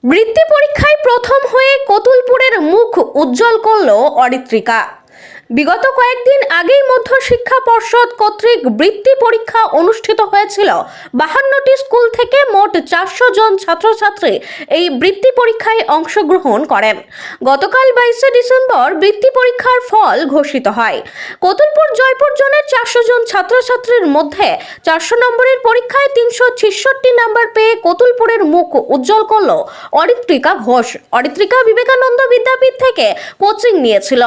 বৃত্তি পরীক্ষায় প্রথম হয়ে কতুলপুরের মুখ উজ্জ্বল করল অরিত্রিকা। বিগত কয়েকদিন আগেই মধ্যশিক্ষা পর্ষদ কর্তৃক বৃত্তি পরীক্ষা অনুষ্ঠিত হয়েছিল। 52টি স্কুল থেকে মোট 400 জন ছাত্রছাত্রী এই বৃত্তি পরীক্ষায় অংশগ্রহণ করেন। গতকাল 22শে ডিসেম্বর বৃত্তি পরীক্ষার ফল ঘোষিত হয়। কতুলপুর জয়পুর জোনের 400 জন ছাত্রছাত্রীর মধ্যে 400 নম্বরের পরীক্ষায় 366 নম্বর পেয়ে কতুলপুরের মুখ উজ্জ্বল করল অরিত্রিকা ঘোষ। অরিত্রিকা বিবেকানন্দ বিদ্যাপীঠ থেকে কোচিং নিয়েছিল।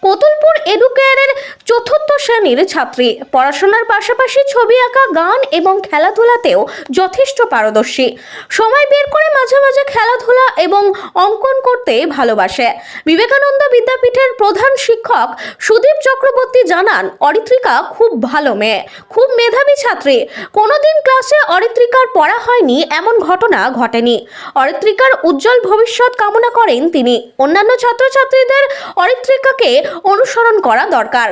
কতুলপুর এডুকেয়ারের 4র্থ শ্রেণীর ছাত্রী। পড়াশোনার পাশাপাশি ছবি আঁকা, গান এবং খেলাধুলাতেও যথেষ্ট পারদর্শী। সময় বের করে মাঝে মাঝে খেলাধুলা এবং অঙ্কন করতে ভালোবাসে। বিবেকানন্দ বিদ্যাপীঠের প্রধান শিক্ষক সুদীপ চক্রবর্তী জানান, অরিত্রিকা খুব ভালো মেয়ে, খুব মেধাবী ছাত্রী। কোনোদিন ক্লাসে অরিত্রিকার পড়া হয়নি এমন ঘটনা ঘটেনি। অরিত্রিকার উজ্জ্বল ভবিষ্যৎ কামনা করেন তিনি। অন্যান্য ছাত্রছাত্রীদের অরিত্রিকাকে অনুসরণ করা দরকার।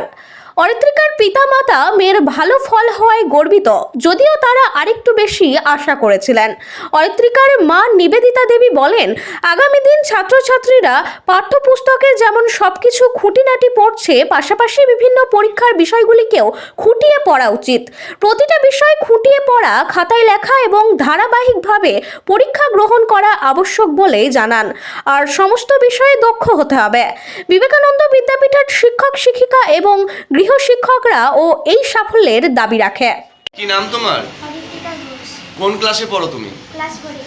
অরিত্রিকার পিতামাতা মেয়ের ভালো ফল হওয়ায় গর্বিত, যদিও তারা আরেকটু বেশি আশা করেছিলেন। অরিত্রিকার মা নিবেদিতা দেবী বলেন, আগামী দিন ছাত্রছাত্রীরা পাঠ্যপুস্তকে যেমন সবকিছু খুঁটিনাটি পড়ছে, পাশাপাশি বিভিন্ন পরীক্ষার বিষয়গুলিকেও খুঁটিয়ে পড়া উচিত। প্রতিটা বিষয় খুঁটিয়ে পড়া, খাতায় লেখা এবং ধারাবাহিকভাবে পরীক্ষা গ্রহণ করা আবশ্যক বলে জানান। আর সমস্ত বিষয়ে দক্ষ হতে হবে। বিবেকানন্দ বিদ্যাপীঠের শিক্ষক শিক্ষিকা এবং গৃহশিক্ষকরা ও এই সাফল্যের দাবি রাখে। কি নাম তোমার? অরিত্রিকা ঘোষ। কোন ক্লাসে পড়ো তুমি? ক্লাস 4 এ।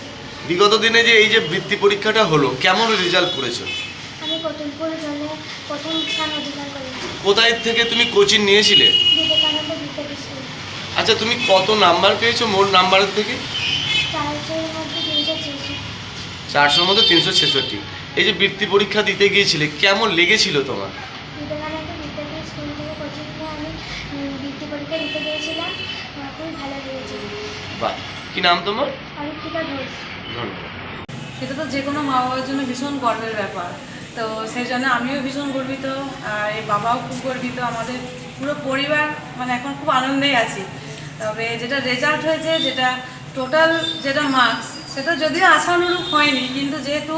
বিগত দিনে যে এই যে বৃত্তি পরীক্ষাটা হলো, কেমন রেজাল্ট করেছো? আমি কতুলপুর জন্য প্রথম স্থান অধিকার করেছি। কোথায় থেকে তুমি কোচিং নিয়েছিলে? বিবেকানন্দ বিদ্যাপীঠ স্কুল। আচ্ছা, তুমি কত নাম্বার পেয়েছো মোট নাম্বারের থেকে? 400-এর মধ্যে 366। 400-র মধ্যে 366। এই যে বৃত্তি পরীক্ষা দিতে গিয়েছিলে, কেমন লেগেছিল তোমার? বিবেকানন্দ বিদ্যাপীঠ স্কুল থেকে কোচিং নিয়ে আমি বৃত্তি পরীক্ষা দিতে গিয়েছিলাম। আমার খুবই ভালো লেগেছে। বাহ, কি নাম তোমার? অরিত্রিকা ঘোষ। ধন্যবাদ। সেটা তো যে কোনো মা বাবার জন্য ভীষণ গর্বের ব্যাপার। তো সেই জন্য আমিও ভীষণ গর্বিত, আর এই বাবাও খুব গর্বিত। আমাদের পুরো পরিবার মানে এখন খুব আনন্দেই আছি। তবে যেটা রেজাল্ট হয়েছে, যেটা টোটাল যেটা মার্কস, সেটা যদিও আশানুরূপ হয়নি, কিন্তু যেহেতু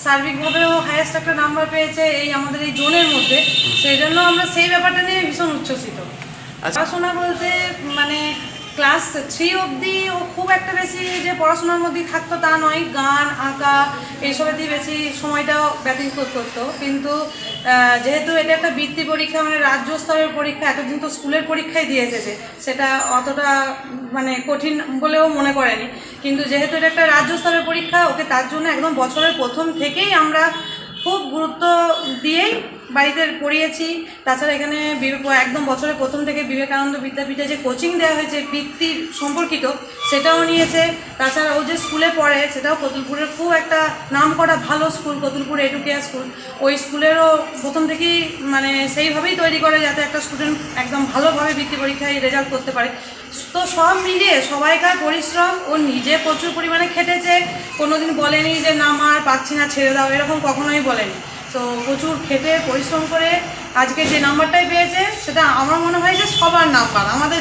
সার্বিকভাবেও হাইয়েস্ট একটা নাম্বার পেয়েছে এই আমাদের এই জোনের মধ্যে, সেই জন্য আমরা সেই ব্যাপারটা নিয়ে ভীষণ উচ্ছ্বসিত। পড়াশোনা বলতে মানে ক্লাস 3 অবধি ও খুব একটা বেশি যে পড়াশোনার মধ্যেই থাকতো তা নয়, গান আঁকা এইসবেতেই বেশি সময়টাও ব্যতীত করতো। কিন্তু যেহেতু এটা একটা বৃত্তি পরীক্ষা, মানে রাজ্য স্তরের পরীক্ষা, এতদিন তো স্কুলের পরীক্ষায় দিয়ে এসেছে, সেটা অতটা মানে কঠিন বলেও মনে করেনি। কিন্তু যেহেতু এটা একটা রাজ্য স্তরের পরীক্ষা, ওকে তার জন্য একদম বছরের প্রথম থেকেই আমরা খুব গুরুত্ব দিয়েই বাড়িতে পড়িয়েছি। তাছাড়া এখানে একদম বছরের প্রথম থেকে বিবেকানন্দ বিদ্যাপীঠে যে কোচিং দেওয়া হয়েছে বৃত্তির সম্পর্কিত, সেটাও নিয়েছে। তাছাড়া ও যে স্কুলে পড়ে, সেটাও কতুলপুরের খুব একটা নাম করা ভালো স্কুল, কতুলপুর এডুকেয়ার স্কুল। ওই স্কুলেরও প্রথম থেকেই মানে সেইভাবেই তৈরি করে যাতে একটা স্টুডেন্ট একদম ভালোভাবে বৃত্তি পরীক্ষায় রেজাল্ট করতে পারে। তো সব মিলিয়ে সবাইকার পরিশ্রম, ও নিজে প্রচুর পরিমাণে খেটেছে, কোনোদিন বলেনি যে না মার পাচ্ছি না ছেড়ে দাও, এরকম কখনোই বলেনি। তো প্রচুর খেটে পরিশ্রম করে আজকে যে নাম্বারটাই পেয়েছে, সেটা আমার মনে হয় যে সবার নাম্বার আমাদের।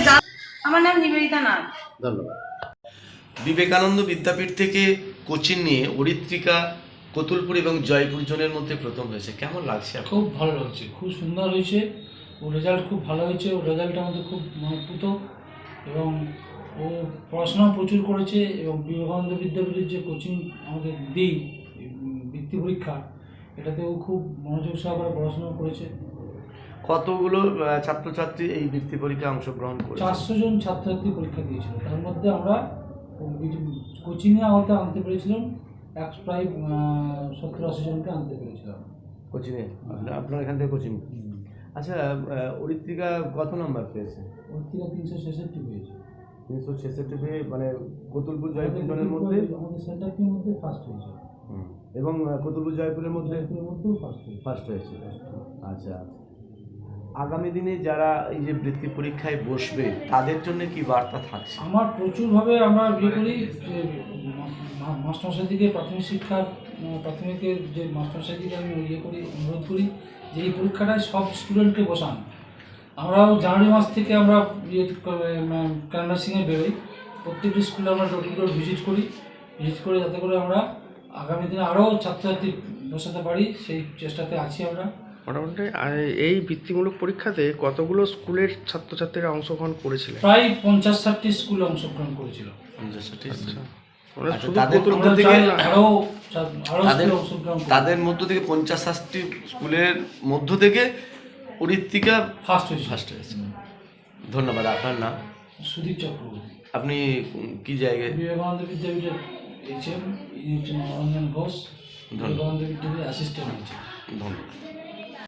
আমার নাম নিবেদিতা নাথ। ধন্যবাদ। বিবেকানন্দ বিদ্যাপীঠ থেকে কোচিং নিয়ে অরিত্রিকা কতুলপুর এবং জয়পুর জোনের মধ্যে প্রথম হয়েছে, কেমন লাগছে? খুব ভালো লাগছে, খুব সুন্দর হয়েছে। ও রেজাল্ট খুব ভালো হয়েছে, ও রেজাল্ট আমাদের খুব মহৎপুত, এবং ও পড়াশোনা প্রচুর করেছে। এবং বিবেকানন্দ বিদ্যাপীঠের যে কোচিং আমাদের দিই বৃত্তি পরীক্ষা, এটাতেও খুব মনোযোগ সহকারে পড়াশোনা করেছে। কতগুলো ছাত্রছাত্রী এই বৃত্তি পরীক্ষায় অংশগ্রহণ করেছে? 400 জন ছাত্রছাত্রী পরীক্ষা দিয়েছিল। তার মধ্যে আমরা কোচিংয়ে আওতায় আনতে পেরেছিলাম প্রায় 70-80 জনকে আনতে পেরেছিলাম কোচিংয়ে। আপনার এখান থেকে কোচিং। আচ্ছা, অরিত্রিকা কত নাম্বার পেয়েছে? অরিত্রিকা 366 পেয়েছে। 366 পেয়ে মানে কতুলপুর জয়পুর জোনের মধ্যে আমাদের সেন্টারটির মধ্যে ফার্স্ট হয়েছে, এবং কতুলপুর জয়পুরের মধ্যেও ফার্স্ট হয়েছে। আচ্ছা, আগামী দিনে যারা এই যে বৃত্তি পরীক্ষায় বসবে, তাদের জন্য কি বার্তা থাকছে? আমার প্রচুরভাবে আমরা ইয়ে করি যে মাস্টারমশাইদিকে প্রাথমিকের যে মাস্টারমশাইদিকে আমি ইয়ে করি, অনুরোধ করি যে এই পরীক্ষাটায় সব স্টুডেন্টকে বসান। আমরাও জানুয়ারি মাস থেকে আমরা ক্যানভাসিংয়ে বেরোই, প্রত্যেকটি স্কুলে আমরা ডোর টু ডোর ভিজিট করি যাতে করে আমরা আগামী দিনে আরও ছাত্রছাত্রী বসাতে পারি সেই চেষ্টাতে আছি আমরা। মোটামুটি এই বৃত্তিমূলক পরীক্ষাতে কতগুলো স্কুলের ছাত্রছাত্রীরা অংশগ্রহণ করেছিলেন? প্রায় 50-60টি স্কুল অংশগ্রহণ করেছিল। আচ্ছা, মানে আচ্ছা, শুধু তাদের কতুলপুর আমরা থেকে চাই না, আরও তাদের স্কুল অংশগ্রহণ করবে। তাদের মধ্য থেকে 50-60টি স্কুলের মধ্য থেকে অরিত্রিকা ফার্স্ট হয়েছে। ফার্স্ট হয়েছে। ধন্যবাদ। আপনার নাম? সুদীপ চক্রবর্তী, আপনি কি জায়গায়? বিবেকানন্দ বিদ্যাপীঠের এইচএম, ইনি হচ্ছেন মনোরঞ্জন ঘোষ, ধন্যবাদ। বিবেকানন্দ বিদ্যাপীঠের অ্যাসিস্ট্যান্ট এইচএম। ধন্যবাদ।